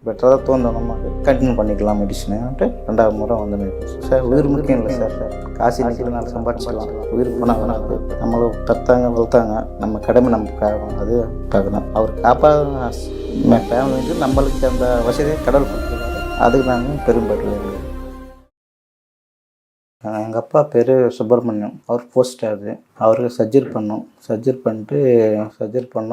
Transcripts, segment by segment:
பெட்டராக தான் தோணும், நம்ம கண்டினியூ பண்ணிக்கலாம் மெடிசனுன்ட்டு 2வது முறை வந்து நிற்கும். சார் உயிர் முக்கியம் இல்லை சார், காசு நிற்கிற நாள் சம்பாதிச்சிக்கலாம், உயிர் போனால் வராது. நம்மளும் பெற்றாங்க வளர்த்தாங்க, நம்ம கடமை நமக்கு அது பார்க்கணும். அவர் காப்பாற்ற ஃபேமிலி வந்து நம்மளுக்கு அந்த வசதியை கடவுள் கொடுத்துருக்காரு, அதுக்கு நாங்கள் பெரும்பட்டு. எங்கள் அப்பா பேர் சுப்பிரமணியம், அவர் போஸ்ட் ஆகுது. அவருக்கு சர்ஜரி பண்ணோம்.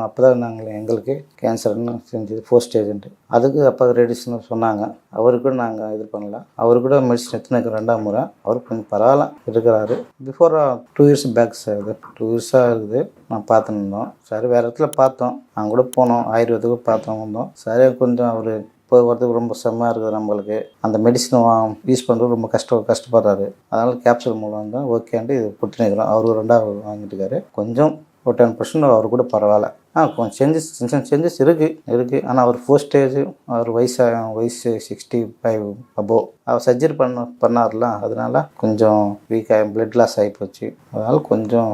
அப்போ தான் எங்களுக்கு கேன்சர்னு செஞ்சது, 4 ஸ்டேஜ்ன்ட்டு. அதுக்கு அப்போ ரேடியேஷன் சொன்னாங்க. அவருக்கு கூட நாங்கள் இது பண்ணல. அவரு கூட மெடிசன் எடுத்துன்னு 2வது முறை. அவர் கொஞ்சம் பரவாயில்ல இருக்கிறாரு. பிஃபோர் 2 இயர்ஸ் பேக் சார், இது 2 இயர்ஸாக இருக்குது. நான் பார்த்துன்னு இருந்தோம். சரி வேறு இடத்துல பார்த்தோம், அங்கே கூட போனோம், ஆயுர்வேதுக்கு பார்த்தோம் வந்தோம். சரி கொஞ்சம் அவர் போகிறதுக்கு ரொம்ப செம்மையாக இருக்குது. நம்மளுக்கு அந்த மெடிசன் யூஸ் பண்ணுறது ரொம்ப கஷ்டப்படுறாரு. அதனால் கேப்சூல் மூலம் தான் ஓகேன்ட்டு இது போட்டு நிற்கிறோம். அவரு 2வது வாங்கிட்டுருக்காரு. கொஞ்சம் ஒரு 10% அவர் கூட பரவாயில்ல. கொஞ்சம் சேஞ்சஸ் இருக்குது. ஆனால் அவர் 4 ஸ்டேஜ், அவர் வயசு 65 அபோவ். அவர் சர்ஜரி பண்ணார்ல, அதனால கொஞ்சம் வீக்காக பிளட் லாஸ் ஆகி போச்சு. அதனால் கொஞ்சம்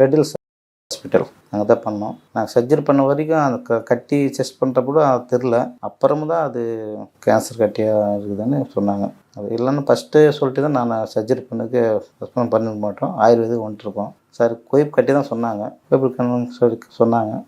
ரெட் ஹில்ஸ் ஹாஸ்பிட்டல் அங்கே தான் பண்ணோம். நாங்கள் சர்ஜரி பண்ண வரைக்கும் அந்த கட்டி செஸ்ட் பண்ணுறப்போ அது தெரில. அப்புறமா தான் அது கேன்சர் கட்டியாக இருக்குதுன்னு சொன்னாங்க. அது இல்லைன்னு ஃபஸ்ட்டு சொல்லிட்டு தான் நான் சர்ஜரி பண்ணிக்க மாட்டோம், ஆயுர்வேதிக் வந்துட்டுருக்கோம். சரி கோயிப் கட்டி தான் சொன்னாங்க,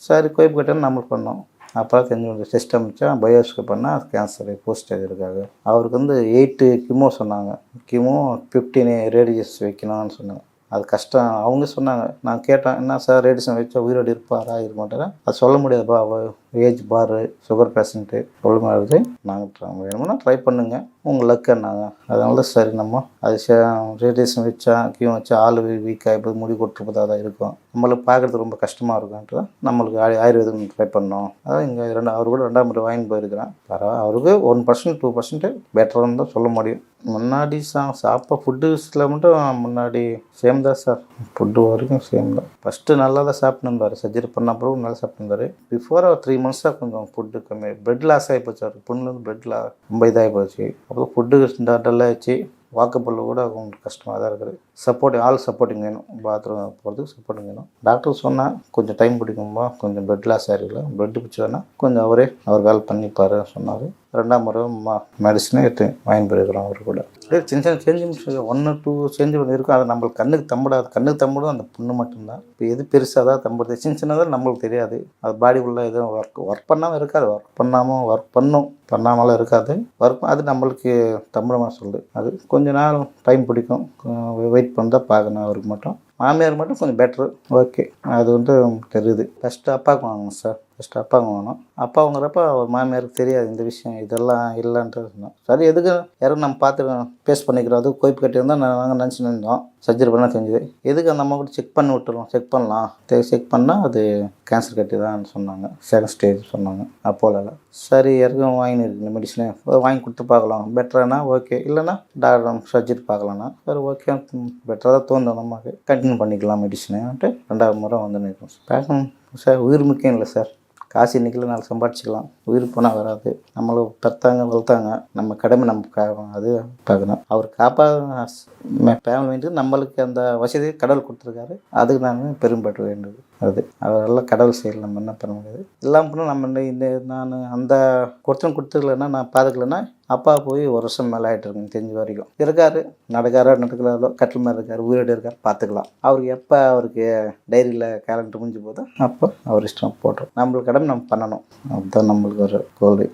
சரி கோயிப் கட்டி நம்மளுக்கு பண்ணோம். அப்புறம் தெரிஞ்சு டெஸ்ட் அமைச்சா பயோஸ்கோ பண்ணால் கேன்சர் போஸ்ட் ஸ்டேஜ் இருக்காங்க. அவருக்கு வந்து 8 கிமோ சொன்னாங்க, 15 ரேடியஸ் வைக்கணும்னு சொன்னாங்க. அது கஷ்டம் அவங்க சொன்னாங்க. நான் கேட்டேன், என்ன சார் ரேடியேஷன் வச்சா உயிரோடு இருப்பாரா இருக்க மாட்டாரா? அது சொல்ல முடியாதுப்பா, ஏஜ் பாரு, சுகர் பேஷண்ட்டு சொல்ல மாதிரி. நாங்கள் வேணும்னா ட்ரை பண்ணுங்க, உங்கள் லக்குன்னாங்க. அதனால தான் சரி நம்ம அது ரேடியேஷன் வச்சா ஆள் வீக்காகி போய் முடி கொட்டுறப்பதாக தான் இருக்கும், நம்மளுக்கு பார்க்குறதுக்கு ரொம்ப கஷ்டமாக இருக்கும்ன்ட்டு தான் நம்மளுக்கு ஆயுர்வேதம் ட்ரை பண்ணோம். அதான் இங்கே அவர் கூட 2வது முறை வாங்கி போயிருக்கிறேன். பரவாயில்ல, அவருக்கு 1% 2% பெட்டர்னு தான் சொல்ல முடியும். முன்னாடி ஃபுட்டு விஷயத்தில் மட்டும் முன்னாடி சேம் தான் சார், ஃபுட்டு வரைக்கும் சேம் தான். ஃபஸ்ட்டு நல்லா தான் சாப்பிட்டு இருந்தார், சர்ஜரி பண்ண அப்புறம் நல்லா சாப்பிட்டு இருந்தார். பிஃபோர் 3 மந்த்ஸாக கொஞ்சம் ஃபுட்டு கம்மி, பிளட் லாஸ் ஆகி போச்சு. அவர் புண்ணுலேருந்து பிளட் ரொம்ப இதாகி போச்சு. அப்புறம் ஃபுட்டு டல்லாகிடுச்சு. வாக்கப்புள்ள கூட கொஞ்சம் கஷ்டமாக தான் இருக்குது. ஆள் சப்போர்ட்டிங் வேணும், பாத்ரூம் போகிறதுக்கு சப்போர்ட்டிங் வேணும். டாக்டர் சொன்னால் கொஞ்சம் டைம் பிடிக்கும்பா, கொஞ்சம் பிளட் லாஸ் ஆகிருக்கல, பிளட் பிடிச்சதுன்னா கொஞ்சம் அவர் வேலை பண்ணிப்பார் சொன்னார். 2வது முறை மெடிசனே எடுத்து வாங்கி போயிருக்கிறோம். அவர் கூட சின்ன சேஞ்ச் 1 2 சேஞ்ச் இருக்கும். அது நம்மளுக்கு கண்ணுக்கு தம்பிடும் அந்த புண்ணு மட்டும்தான். இப்போ எது பெருசாக தான் தம்புறது, சின்னதாக நம்மளுக்கு தெரியாது. அது பாடி உள்ள எதுவும் ஒர்க் பண்ணாமல் இருக்காது, ஒர்க் பண்ணாமலாம் இருக்காது. அது நம்மளுக்கு தமிழமாக சொல்லுது. அது கொஞ்ச நேரம் டைம் பிடிக்கும், வெயிட் பண்ணி தான் பார்க்கணும். அவருக்கு மட்டும், மாமியார் மட்டும் கொஞ்சம் பெட்ரு, ஓகே. அது வந்து தெரியுது. ஃபஸ்ட்டு அப்பாவுக்கு வாங்கணும் சார், அப்பா வாங்குறப்ப அவர் மாமியாருக்கு தெரியாது இந்த விஷயம், இதெல்லாம் இல்லைன்ட்டு சொன்னோம். சரி எதுக்கு யாரும் நம்ம பார்த்து பேஸ் பண்ணிக்கிறோம். அது கோயிப்பு கட்டியிருந்தால் நாங்கள் நினச்சின்னு இருந்தோம், சர்ஜரி பண்ணால் செஞ்சது. எதுக்கு நம்ம கூட செக் பண்ணலாம். செக் பண்ணால் அது கேன்சர் கட்டி தான் சொன்னாங்க, 2nd ஸ்டேஜ் சொன்னாங்க. அப்போல சரி யாருக்கும் வாங்கின்னு இருக்கு மெடிசனு, வாங்கி கொடுத்து பார்க்கலாம். பெட்டரானா ஓகே, இல்லைன்னா டாக்டர் சர்ஜரி பார்க்கலான்னா சரி ஓகே, பெட்டராக தான் தோணும், நமக்கு கண்டினியூ பண்ணிக்கலாம் மெடிசனுன்ட்டு 2வது முறை வந்து நிற்கும். பார்க்கணும் சார், உயிர் முக்கியம் இல்லை சார், காசு இன்றைக்கி நாள் சம்பாதிச்சிக்கலாம், உயிர் போனால் வராது. நம்மளும் பெற்றாங்க வளர்த்தாங்க, நம்ம கடமை நமக்கு அது பார்க்கணும். அவர் ஃபேமிலி வந்து நம்மளுக்கு அந்த வசதியை கடவுள் கொடுத்துருக்காரு, அதுக்கு நாங்கள் பெரும்பட்டு வேண்டியது. அவரெல்லாம் கடவுள் செயல், நம்ம என்ன பண்ண முடியாது. எல்லாம் பண்ணால் நம்ம நான் அந்த கொடுத்துக்கலன்னா, நான் பார்த்துக்கலன்னா அப்பா போய் 1 வருஷம் மேலே ஆகிட்டு இருக்குங்க தெரிஞ்ச வரைக்கும். நடக்கிறாரோ கட்டில் மாதிரி இருக்கார், உயிரோடு இருக்கார், பார்த்துக்கலாம். அவருக்கு எப்போ அவருக்கு டைரியில் கேலண்டர் முடிஞ்சு போதோ அப்போ அவர் இஷ்டம் போட்டுரும். நம்மளுக்கு கடமை நம்ம பண்ணணும், அதுதான் நம்மளுக்கு ஒரு கோல்.